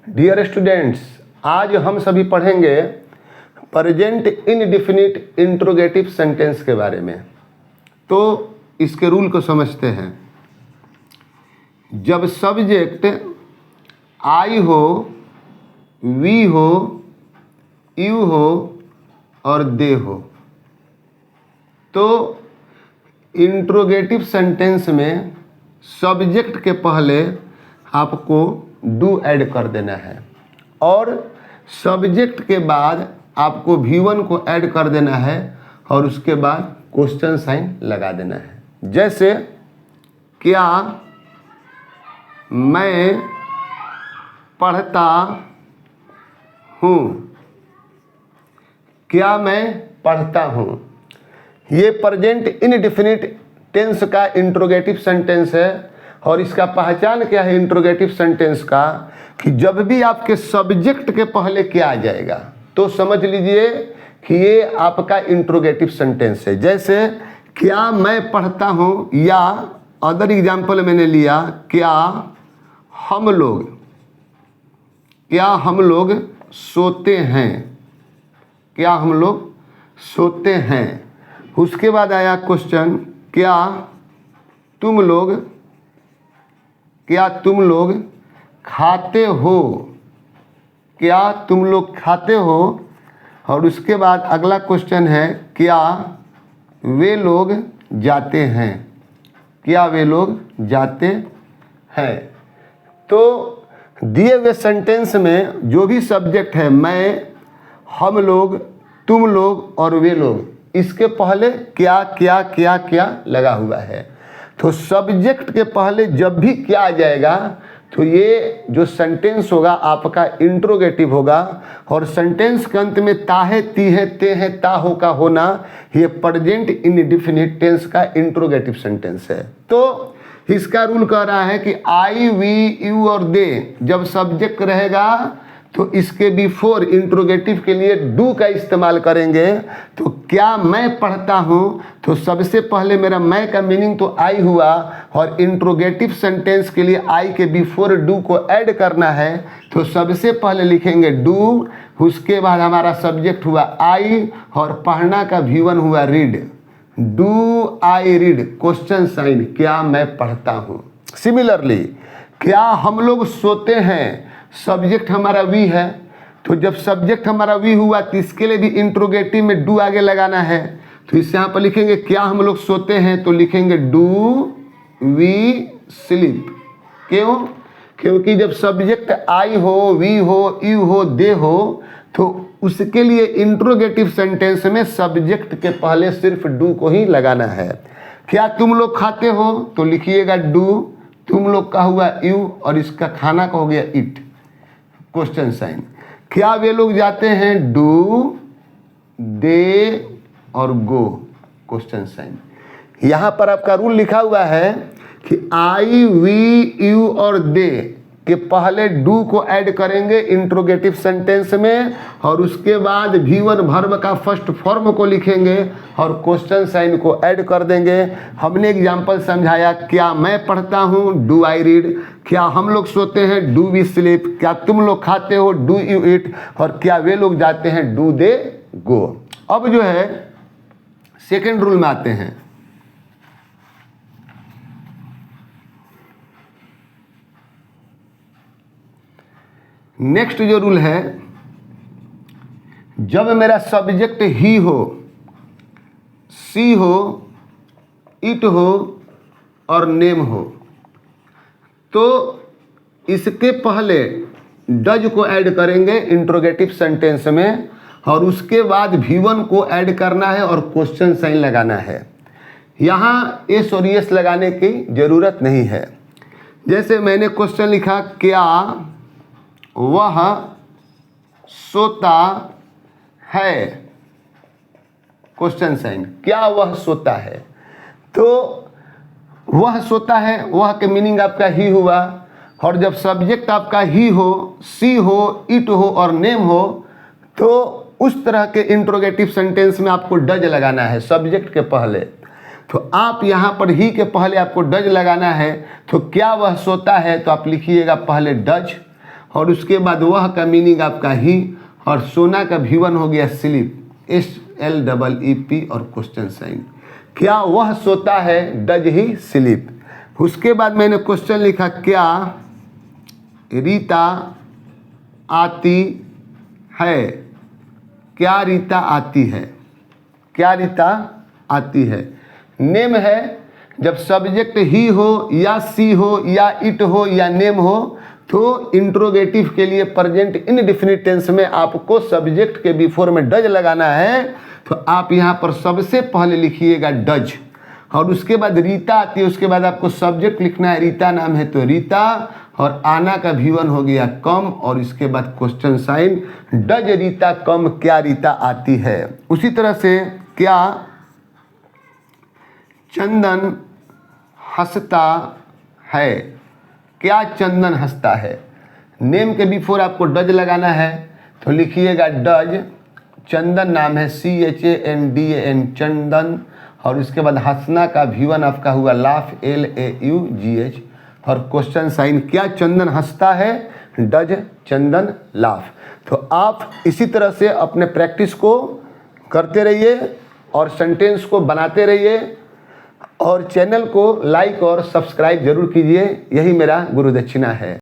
Dear students, आज हम सभी पढ़ेंगे प्रेजेंट इनडेफिनिट इंट्रोगेटिव सेंटेंस के बारे में। तो इसके रूल को समझते हैं। जब सब्जेक्ट आई हो, वी हो, यू हो और दे हो, तो इंट्रोगेटिव सेंटेंस में सब्जेक्ट के पहले आपको डू ऐड कर देना है और सब्जेक्ट के बाद आपको V1 को ऐड कर देना है और उसके बाद क्वेश्चन साइन लगा देना है। जैसे क्या मैं पढ़ता हूँ, क्या मैं पढ़ता हूँ, ये प्रेजेंट इनडेफिनिट टेंस का इंट्रोगेटिव सेंटेंस है। और इसका पहचान क्या है इंट्रोगेटिव सेंटेंस का, कि जब भी आपके सब्जेक्ट के पहले क्या आ जाएगा तो समझ लीजिए कि ये आपका इंट्रोगेटिव सेंटेंस है। जैसे क्या मैं पढ़ता हूँ, या अदर एग्जाम्पल मैंने लिया क्या हम लोग सोते हैं, क्या हम लोग सोते हैं। उसके बाद आया क्वेश्चन क्या तुम लोग खाते हो, क्या तुम लोग खाते हो। और उसके बाद अगला क्वेश्चन है क्या वे लोग जाते हैं, क्या वे लोग जाते हैं। तो दिए हुए सेंटेंस में जो भी सब्जेक्ट है, मैं, हम लोग, तुम लोग और वे लोग, इसके पहले क्या क्या क्या क्या लगा हुआ है। तो सब्जेक्ट के पहले जब भी क्या आ जाएगा तो ये जो सेंटेंस होगा आपका इंट्रोगेटिव होगा। और सेंटेंस के अंत में ता है, ती है, ते है, ता हो का होना, ये प्रेजेंट इंडेफिनिट टेंस का इंट्रोगेटिव सेंटेंस है। तो इसका रूल कह रहा है कि आई, वी, यू और दे जब सब्जेक्ट रहेगा तो इसके बिफोर इंट्रोगेटिव के लिए डू का इस्तेमाल करेंगे। तो क्या मैं पढ़ता हूँ, तो सबसे पहले मेरा मैं का मीनिंग तो आई हुआ, और इंट्रोगेटिव सेंटेंस के लिए आई के बिफोर डू को ऐड करना है। तो सबसे पहले लिखेंगे डू, उसके बाद हमारा सब्जेक्ट हुआ आई और पढ़ना का V1 हुआ read. Do I read, question sign, क्या मैं पढ़ता हूँ। सिमिलरली क्या हम लोग सोते हैं, सब्जेक्ट हमारा वी है। तो जब सब्जेक्ट हमारा वी हुआ तो इसके लिए भी इंट्रोगेटिव में डू आगे लगाना है। तो इसे यहाँ पर लिखेंगे क्या हम लोग सोते हैं, तो लिखेंगे डू वी स्लीप। क्यों? क्योंकि जब सब्जेक्ट आई हो, वी हो, यू हो, दे हो, तो उसके लिए इंट्रोगेटिव सेंटेंस में सब्जेक्ट के पहले सिर्फ डू को ही लगाना है। क्या तुम लोग खाते हो, तो लिखिएगा डू, तुम लोग का हुआ यू और इसका खाना का हो गया इट, क्वेश्चन साइन। क्या वे लोग जाते हैं, डू, दे और गो, क्वेश्चन साइन। यहाँ पर आपका रूल लिखा हुआ है कि आई, वी, यू और दे के पहले डू को ऐड करेंगे इंट्रोगेटिव सेंटेंस में, और उसके बाद V1 वर्ब का फर्स्ट फॉर्म को लिखेंगे और क्वेश्चन साइन को ऐड कर देंगे। हमने एग्जांपल समझाया, क्या मैं पढ़ता हूँ, डू आई रीड, क्या हम लोग सोते हैं, डू वी स्लीप, क्या तुम लोग खाते हो, डू यू ईट, और क्या वे लोग जाते हैं, डू दे गो। अब जो है सेकेंड रूल में आते हैं। नेक्स्ट जो रूल है, जब मेरा सब्जेक्ट ही हो, सी हो, इट हो और नेम हो, तो इसके पहले डज को ऐड करेंगे इंट्रोगेटिव सेंटेंस में, और उसके बाद V1 को ऐड करना है और क्वेश्चन साइन लगाना है। यहाँ एस और एस लगाने की ज़रूरत नहीं है। जैसे मैंने क्वेश्चन लिखा, क्या वह सोता है, क्वेश्चन साइन, क्या वह सोता है। तो वह सोता है, वह के मीनिंग आपका ही हुआ, और जब सब्जेक्ट आपका ही हो, सी हो, इट हो और नेम हो, तो उस तरह के इंट्रोगेटिव सेंटेंस में आपको डज लगाना है सब्जेक्ट के पहले। तो आप यहाँ पर ही के पहले आपको डज लगाना है। तो क्या वह सोता है, तो आप लिखिएगा पहले डज, और उसके बाद वह का मीनिंग आपका ही, और सोना का V1 हो गया स्लीप, SLEEP और क्वेश्चन साइन। क्या वह सोता है, डज ही स्लीप। उसके बाद मैंने क्वेश्चन लिखा, क्या रीता आती है, क्या रीता आती है, क्या रीता आती है। नेम है, जब सब्जेक्ट ही हो या सी हो या इट हो या नेम हो तो इंट्रोगेटिव के लिए प्रेजेंट इंडेफिनिट टेंस में आपको सब्जेक्ट के बिफोर में डज लगाना है। तो आप यहाँ पर सबसे पहले लिखिएगा डज, और उसके बाद रीता आती है, उसके बाद आपको सब्जेक्ट लिखना है, रीता नाम है तो रीता, और आना का V1 हो गया कम, और इसके बाद क्वेश्चन साइन, डज रीता कम, क्या रीता आती है। उसी तरह से क्या चंदन हंसता है, क्या चंदन हंसता है। नेम के बिफोर आपको डज लगाना है, तो लिखिएगा डज, चंदन नाम है CHANDAN चंदन, और उसके बाद हंसना का V1 आपका हुआ लाफ, LAUGH, और क्वेश्चन साइन, क्या चंदन हंसता है, डज चंदन लाफ। तो आप इसी तरह से अपने प्रैक्टिस को करते रहिए और सेंटेंस को बनाते रहिए, और चैनल को लाइक और सब्सक्राइब जरूर कीजिए, यही मेरा गुरु दक्षिणा है।